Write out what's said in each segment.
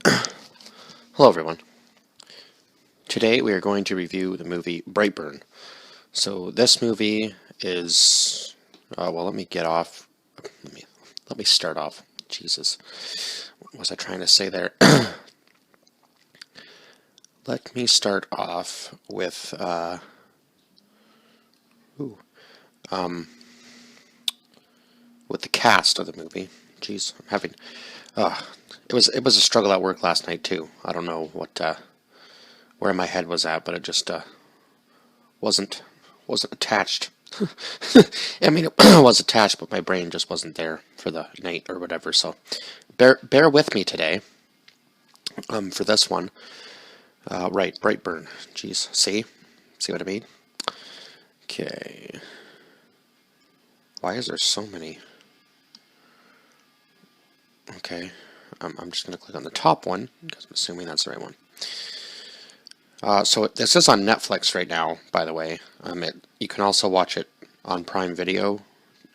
Hello everyone. Today we are going to review the movie Brightburn. So this movie is well, let me get off. Let me start off. Jesus. What was I trying to say there? Let me start off with ooh, um with the cast of the movie. Jeez, I'm having it was a struggle at work last night too. I don't know what where my head was at, but it just wasn't wasn't attached. I mean, it was attached, but my brain just wasn't there for the night or whatever. So, bear with me today. For this one, right, Brightburn. Jeez, see what I mean? Okay. Why is there so many? Okay, I'm just gonna click on the top one because I'm assuming that's the right one. So this is on Netflix right now, by the way. You can also watch it on Prime Video,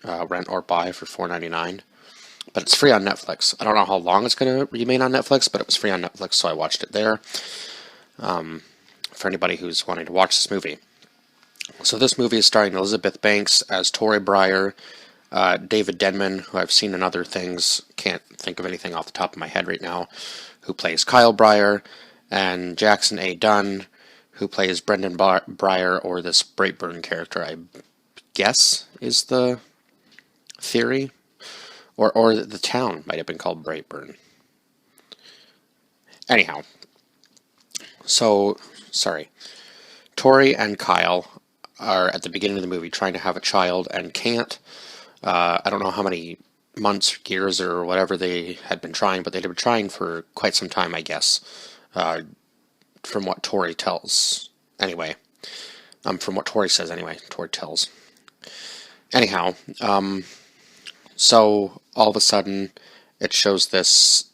rent or buy for $4.99. But it's free on Netflix. I don't know how long it's going to remain on Netflix, but it was free on Netflix, so I watched it there. For anybody who's wanting to watch this movie. So this movie is starring Elizabeth Banks as Tori Breyer, David Denman, who I've seen in other things, can't think of anything off the top of my head right now, who plays Kyle Breyer, and Jackson A. Dunn, who plays Brendan Breyer, or this Brightburn character, I guess is the theory. Or the town might have been called Brightburn. Anyhow, so, sorry. Tori and Kyle are at the beginning of the movie trying to have a child and can't. I don't know how many months, years, or whatever they had been trying, but they'd been trying for quite some time, I guess, from what Tori tells. Anyway, from what Tori says, anyway, Tori tells. Anyhow, so all of a sudden, it shows this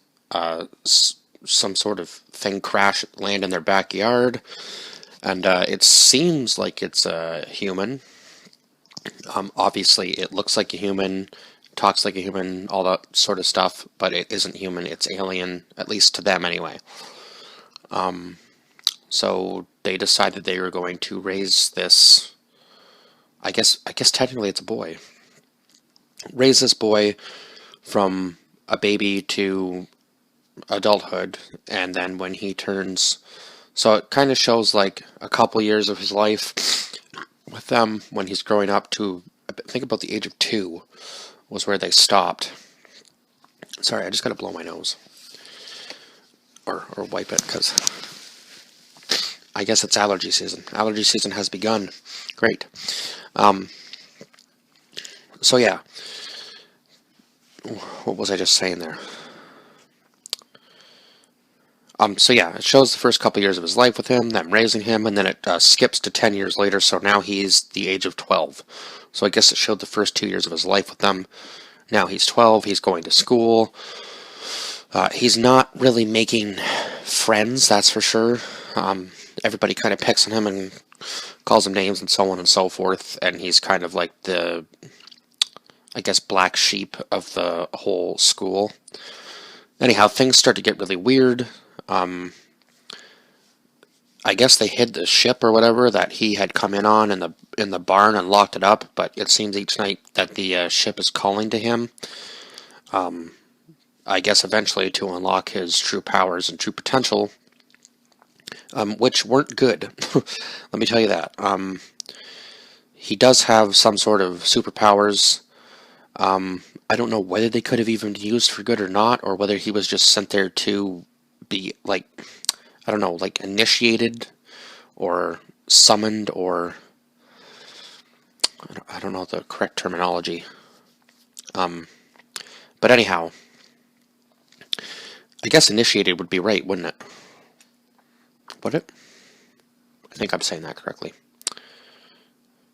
some sort of thing crash, land in their backyard, and it seems like it's a human. Obviously, it looks like a human, talks like a human, all that sort of stuff, but it isn't human. It's alien, at least to them anyway. So they decided they were going to raise this. I guess technically it's a boy. Raise this boy from a baby to adulthood, and then when he turns, so it kind of shows like a couple years of his life with them when he's growing up to, I think about the age of 2 was where they stopped. Sorry, I just gotta blow my nose or wipe it because I guess it's allergy season. Allergy season has begun. Great. So yeah, what was I just saying there? So yeah, it shows the first couple years of his life with him, them raising him, and then it skips to 10 years later, so now he's the age of 12. So I guess it showed the first 2 years of his life with them. Now he's 12, he's going to school. He's not really making friends, that's for sure. Everybody kind of picks on him and calls him names and so on and so forth, and he's kind of like the, I guess, black sheep of the whole school. Anyhow, things start to get really weird. I guess they hid the ship or whatever that he had come in on in the barn and locked it up. But it seems each night that the ship is calling to him. I guess eventually to unlock his true powers and true potential, which weren't good. Let me tell you that. He does have some sort of superpowers. I don't know whether they could have even been used for good or not, or whether he was just sent there to be, like, I don't know, like initiated or summoned, or I don't know the correct terminology. But anyhow, I guess initiated would be right, wouldn't it? Would it? I think I'm saying that correctly.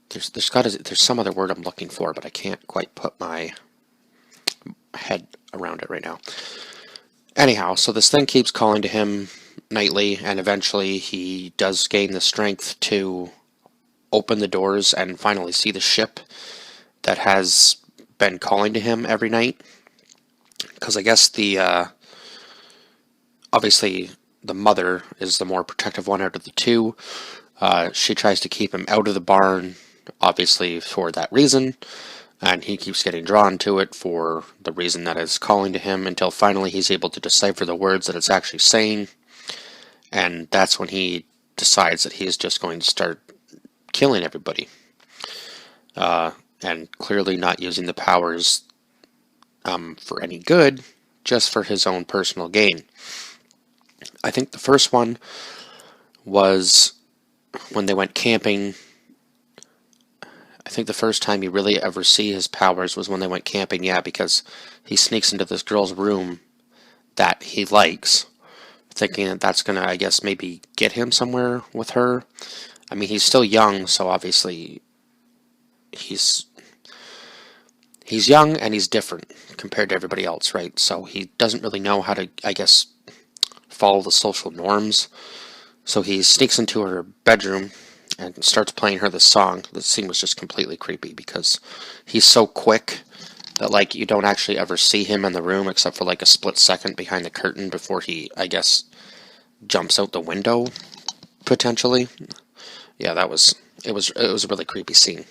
There's some other word I'm looking for, but I can't quite put my head around it right now. Anyhow, so this thing keeps calling to him nightly, and eventually he does gain the strength to open the doors and finally see the ship that has been calling to him every night. Because I guess the obviously, the mother is the more protective one out of the two. She tries to keep him out of the barn, obviously for that reason, and he keeps getting drawn to it for the reason that it's calling to him until finally he's able to decipher the words that it's actually saying, and that's when he decides that he's just going to start killing everybody, and clearly not using the powers for any good, just for his own personal gain. I think the first one was when they went camping. I think the first time you really ever see his powers was when they went camping, yeah, because he sneaks into this girl's room that he likes, thinking that that's gonna, I guess, maybe get him somewhere with her. I mean, he's still young, so obviously he's young and he's different compared to everybody else, right? So he doesn't really know how to, I guess, follow the social norms. So he sneaks into her bedroom and starts playing her this song. The scene was just completely creepy because he's so quick that, like, you don't actually ever see him in the room except for like a split second behind the curtain before he, I guess, jumps out the window potentially. Yeah, it was a really creepy scene.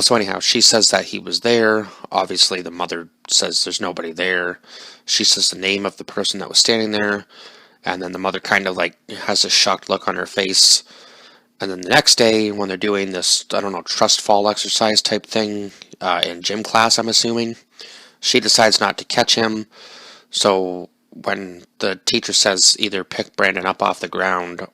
So anyhow, she says that he was there. Obviously, the mother says there's nobody there. She says the name of the person that was standing there, and then the mother kind of like has a shocked look on her face. And then the next day, when they're doing this, I don't know, trust fall exercise type thing in gym class, I'm assuming, she decides not to catch him. So when the teacher says either pick Brandon up off the ground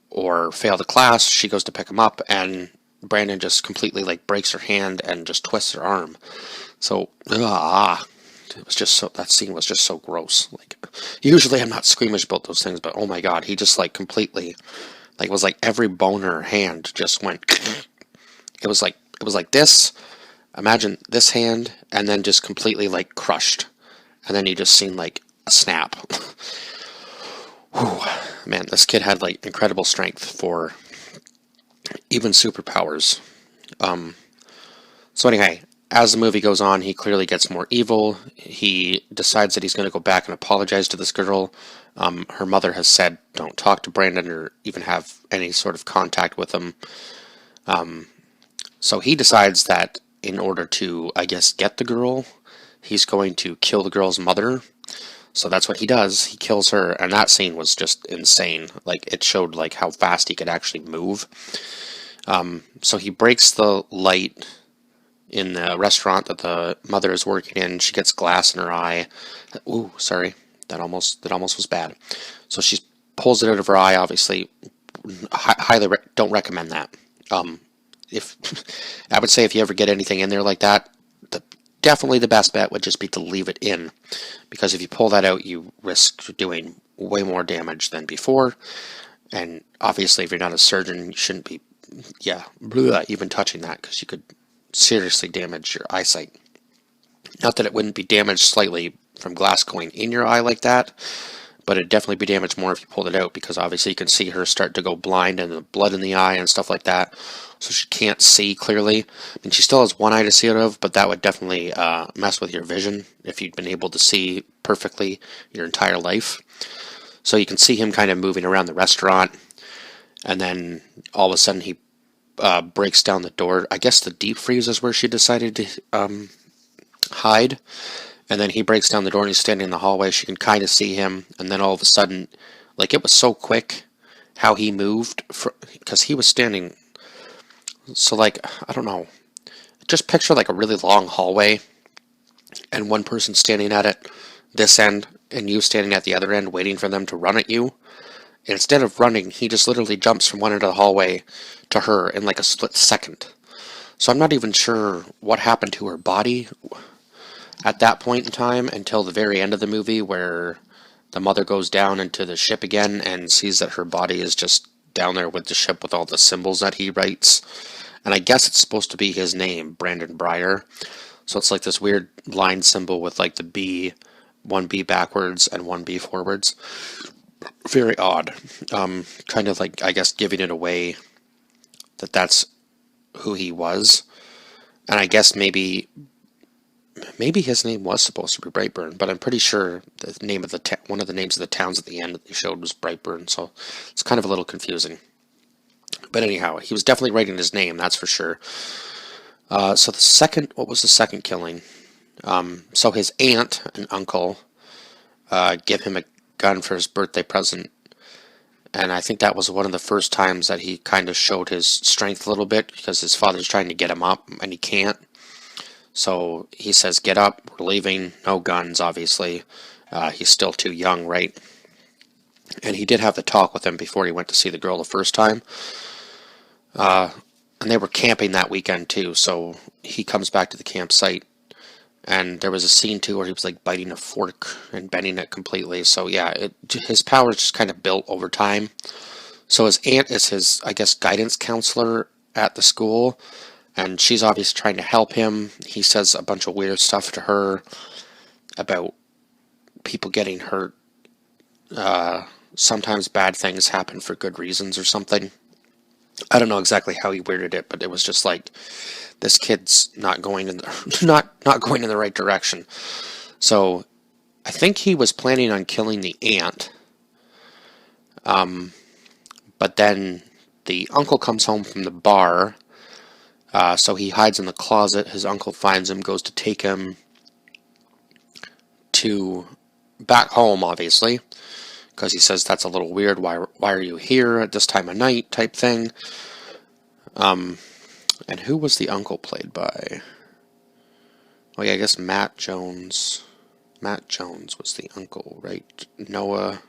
or fail the class, she goes to pick him up, and Brandon just completely like breaks her hand and just twists her arm. So, it was just so, that scene was just so gross. Like, usually I'm not squeamish about those things, but oh my god, he just like completely, like, it was like every bone in her hand just went. It was like this. Imagine this hand, and then just completely like crushed, and then you just seen like a snap. Whew. Man, this kid had like incredible strength for even superpowers. So anyway, as the movie goes on, he clearly gets more evil. He decides that he's going to go back and apologize to this girl. Her mother has said don't talk to Brandon or even have any sort of contact with him. So he decides that in order to, I guess, get the girl, he's going to kill the girl's mother. So that's what he does. He kills her, and that scene was just insane. Like, it showed like how fast he could actually move. So he breaks the light in the restaurant that the mother is working in. She gets glass in her eye. Ooh, sorry, that almost was bad. So she pulls it out of her eye. Obviously, highly don't recommend that. If I would say if you ever get anything in there like that, definitely the best bet would just be to leave it in, because if you pull that out, you risk doing way more damage than before. And obviously, if you're not a surgeon, you shouldn't be, even touching that, because you could seriously damage your eyesight. Not that it wouldn't be damaged slightly from glass going in your eye like that, but it'd definitely be damaged more if you pulled it out, because obviously you can see her start to go blind and the blood in the eye and stuff like that, so she can't see clearly. I mean, she still has one eye to see out of, but that would definitely mess with your vision if you'd been able to see perfectly your entire life. So you can see him kind of moving around the restaurant, and then all of a sudden he breaks down the door. I guess the deep freeze is where she decided to hide. And then he breaks down the door and he's standing in the hallway. She can kind of see him. And then all of a sudden, like, it was so quick how he moved, because he was standing. So, like, I don't know. Just picture like a really long hallway and one person standing at it this end and you standing at the other end waiting for them to run at you. And instead of running, he just literally jumps from one end of the hallway to her in like a split second. So I'm not even sure what happened to her body at that point in time until the very end of the movie, where the mother goes down into the ship again and sees that her body is just down there with the ship with all the symbols that he writes. And I guess it's supposed to be his name, Brandon Breyer. So it's like this weird line symbol with like the B, one B backwards and one B forwards. Very odd. Kind of like, I guess, giving it away that that's who he was. And I guess maybe maybe his name was supposed to be Brightburn, but I'm pretty sure the name of one of the names of the towns at the end that they showed was Brightburn, so it's kind of a little confusing. But anyhow, he was definitely writing his name, that's for sure. So what was the second killing? So his aunt and uncle give him a gun for his birthday present, and I think that was one of the first times that he kind of showed his strength a little bit, because his father's trying to get him up, and he can't. So he says, get up, we're leaving, no guns, obviously. He's still too young, right? And he did have the talk with him before he went to see the girl the first time. And they were camping that weekend too, so he comes back to the campsite, and there was a scene too where he was like biting a fork and bending it completely. So yeah, his powers just kind of built over time. So his aunt is his, I guess, guidance counselor at the school, and she's obviously trying to help him. He says a bunch of weird stuff to her about people getting hurt. Sometimes bad things happen for good reasons or something. I don't know exactly how he worded it, but it was just like, this kid's not going in the not going in the right direction. So I think he was planning on killing the aunt. But then the uncle comes home from the bar, so he hides in the closet. His uncle finds him, goes to take him to back home, obviously, because he says that's a little weird. Why are you here at this time of night? Type thing. And who was the uncle played by? Oh yeah, I guess Matt Jones. Matt Jones was the uncle, right? Noah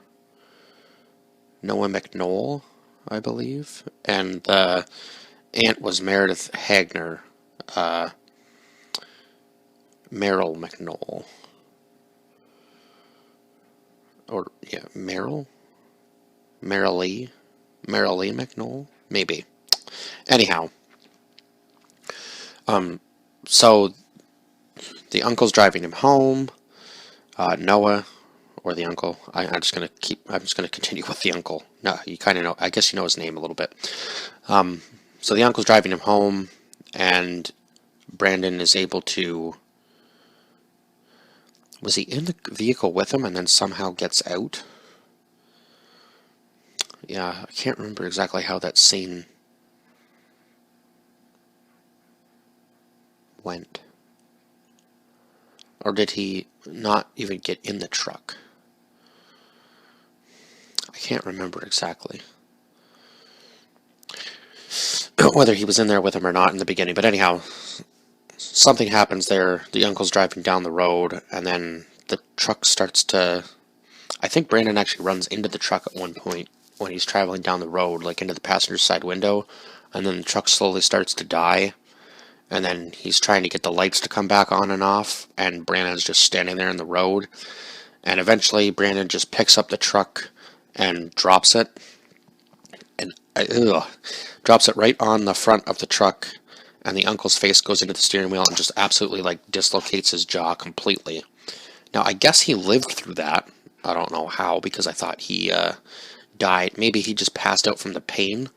McNoll, I believe. And the aunt was Meredith Hagner. Meryl McNoll. Or, yeah, Meryl Lee McNoll? Maybe. Anyhow. So the uncle's driving him home. Noah, or the uncle. I'm just gonna continue with the uncle. No, you kind of know. I guess you know his name a little bit. So the uncle's driving him home, and Brandon is able to. Was he in the vehicle with him and then somehow gets out? Yeah, I can't remember exactly how that scene went. Or did he not even get in the truck? I can't remember exactly whether he was in there with him or not in the beginning. But anyhow, something happens there. The uncle's driving down the road, and then the truck starts to... I think Brandon actually runs into the truck at one point when he's traveling down the road, like into the passenger side window, and then the truck slowly starts to die. And then he's trying to get the lights to come back on and off, and Brandon's just standing there in the road. And eventually, Brandon just picks up the truck and drops it. And drops it right on the front of the truck, and the uncle's face goes into the steering wheel and just absolutely, like, dislocates his jaw completely. Now, I guess he lived through that. I don't know how, because I thought he died. Maybe he just passed out from the pain.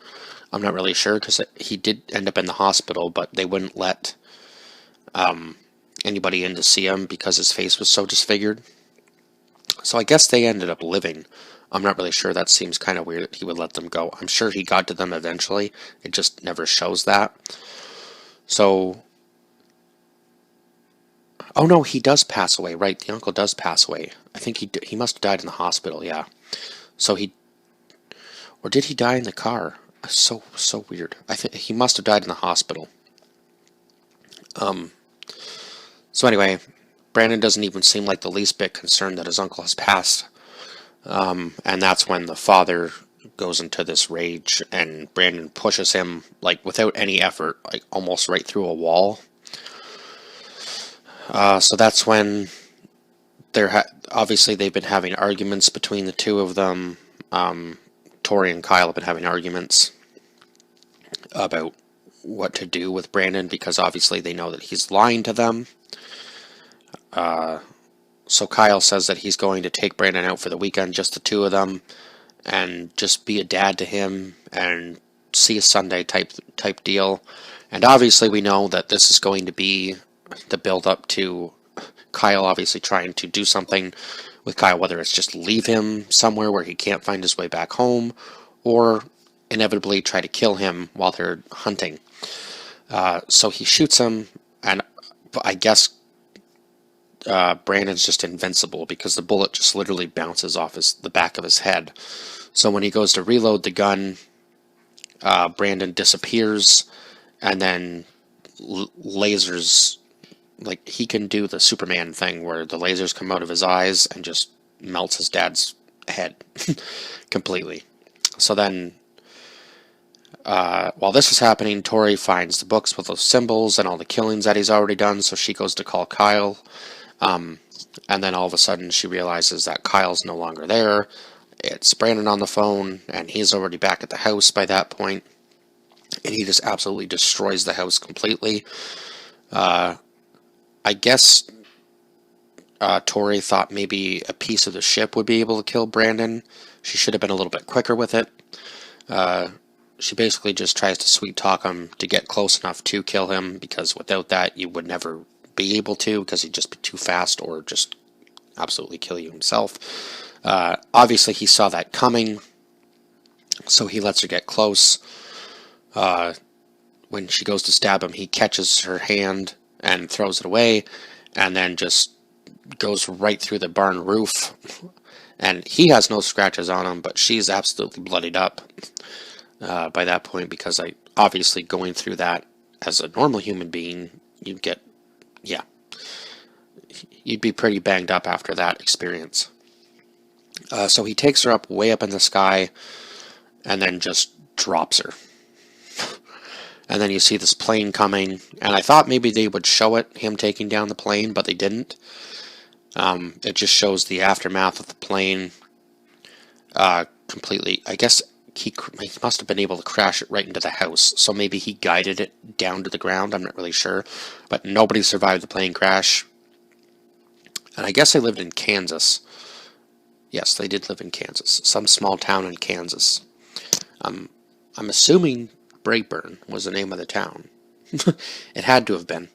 I'm not really sure, because he did end up in the hospital, but they wouldn't let anybody in to see him because his face was so disfigured. So I guess they ended up living. I'm not really sure. That seems kind of weird that he would let them go. I'm sure he got to them eventually. It just never shows that. So... Oh no, he does pass away, right? The uncle does pass away. I think he must have died in the hospital, yeah. So or did he die in the car? So weird. I think he must have died in the hospital. So anyway, Brandon doesn't even seem like the least bit concerned that his uncle has passed. And that's when the father goes into this rage, and Brandon pushes him, like, without any effort, like, almost right through a wall. So that's when obviously they've been having arguments between the two of them. Tori and Kyle have been having arguments about what to do with Brandon, because obviously they know that he's lying to them. So Kyle says that he's going to take Brandon out for the weekend, just the two of them, and just be a dad to him and see a Sunday type deal. And obviously we know that this is going to be the build up to Kyle obviously trying to do something with Kyle, whether it's just leave him somewhere where he can't find his way back home, or inevitably try to kill him while they're hunting. So he shoots him, and I guess Brandon's just invincible because the bullet just literally bounces off the back of his head. So when he goes to reload the gun, Brandon disappears, and then lasers, like he can do the Superman thing where the lasers come out of his eyes and just melts his dad's head completely. So then, while this is happening, Tori finds the books with those symbols and all the killings that he's already done, so she goes to call Kyle. And then all of a sudden she realizes that Kyle's no longer there. It's Brandon on the phone, and he's already back at the house by that point. And he just absolutely destroys the house completely. I guess Tori thought maybe a piece of the ship would be able to kill Brandon. She should have been a little bit quicker with it. She basically just tries to sweet talk him to get close enough to kill him, because without that you would never be able to, because he'd just be too fast or just absolutely kill you himself. Obviously he saw that coming, so he lets her get close. When she goes to stab him, he catches her hand and throws it away, and then just goes right through the barn roof. And he has no scratches on him, but she's absolutely bloodied up by that point, because obviously going through that as a normal human being, you'd be pretty banged up after that experience. So he takes her up way up in the sky and then just drops her. And then you see this plane coming, and I thought maybe they would show him taking down the plane, but they didn't. It just shows the aftermath of the plane completely. I guess he must have been able to crash it right into the house, so maybe he guided it down to the ground, I'm not really sure. But nobody survived the plane crash. And I guess they lived in Kansas. Yes, they did live in Kansas. Some small town in Kansas. I'm assuming Brightburn was the name of the town. It had to have been.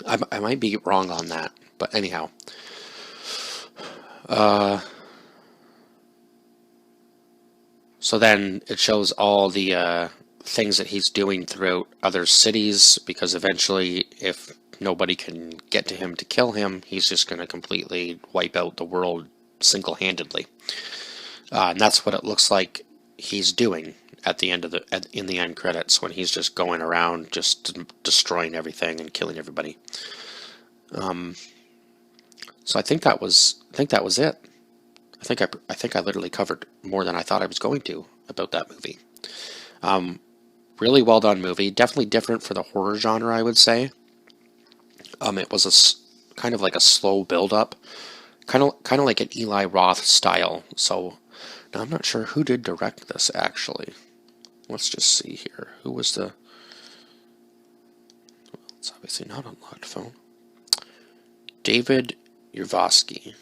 I might be wrong on that, but anyhow. So then it shows all the things that he's doing throughout other cities, because eventually, if nobody can get to him to kill him, he's just going to completely wipe out the world single-handedly. And that's what it looks like he's doing at the end of in the end credits, when he's just going around just destroying everything and killing everybody. So I think that was it. I think I literally covered more than I thought I was going to about that movie. Really well done movie. Definitely different for the horror genre, I would say. It was kind of like a slow build up, kind of like an Eli Roth style. So now I'm not sure who did direct this actually. Let's just see here. Who was the? Well, it's obviously not unlocked phone. David Yurvosky.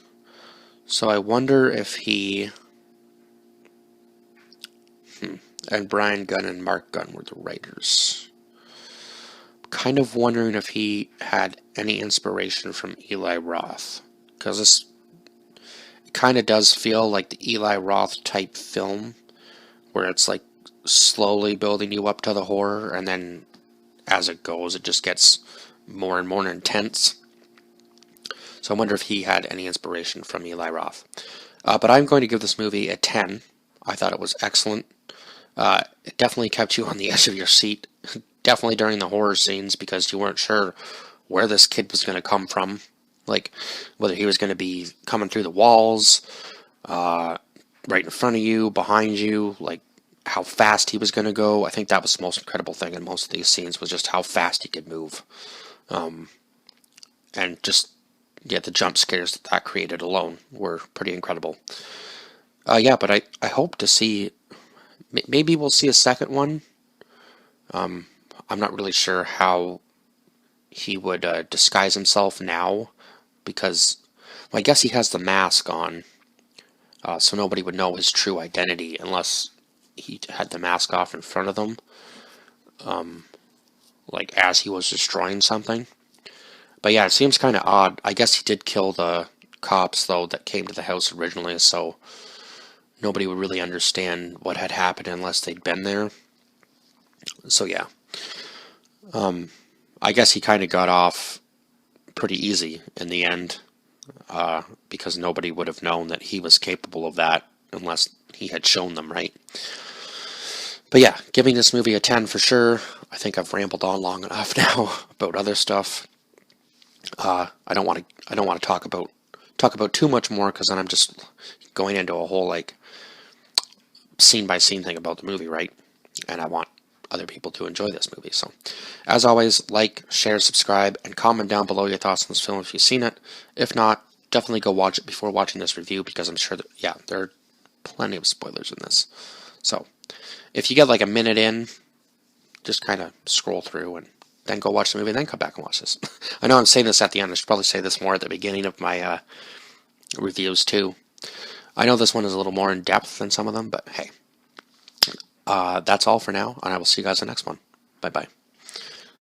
So I wonder if he and Brian Gunn and Mark Gunn were the writers. Kind of wondering if he had any inspiration from Eli Roth, because this kind of does feel like the Eli Roth type film, where it's like slowly building you up to the horror, and then as it goes, it just gets more and more intense. So I wonder if he had any inspiration from Eli Roth. But I'm going to give this movie a 10. I thought it was excellent. It definitely kept you on the edge of your seat, definitely during the horror scenes, because you weren't sure where this kid was going to come from. Like, whether he was going to be coming through the walls, right in front of you, behind you, like how fast he was going to go. I think that was the most incredible thing in most of these scenes, was just how fast he could move. And just, yeah, the jump scares that created alone were pretty incredible. But I hope to see, maybe we'll see a second one. I'm not really sure how he would disguise himself now, because, well, I guess he has the mask on, so nobody would know his true identity unless he had the mask off in front of them, like as he was destroying something. But yeah, it seems kind of odd. I guess he did kill the cops, though, that came to the house originally, so nobody would really understand what had happened unless they'd been there. So yeah, I guess he kind of got off pretty easy in the end, because nobody would have known that he was capable of that unless he had shown them, right? But yeah, giving this movie a 10 for sure. I think I've rambled on long enough now about other stuff. I don't want to talk about too much more because then I'm just going into a whole like scene by scene thing about the movie, right? And I want other people to enjoy this movie. So, as always, like, share, subscribe, and comment down below your thoughts on this film if you've seen it. If not, definitely go watch it before watching this review because I'm sure that, yeah, there are plenty of spoilers in this. So, if you get like a minute in, just kind of scroll through and then go watch the movie and then come back and watch this. I know I'm saying this at the end. I should probably say this more at the beginning of my reviews too. I know this one is a little more in depth than some of them, but hey. That's all for now, and I will see you guys in the next one. Bye-bye.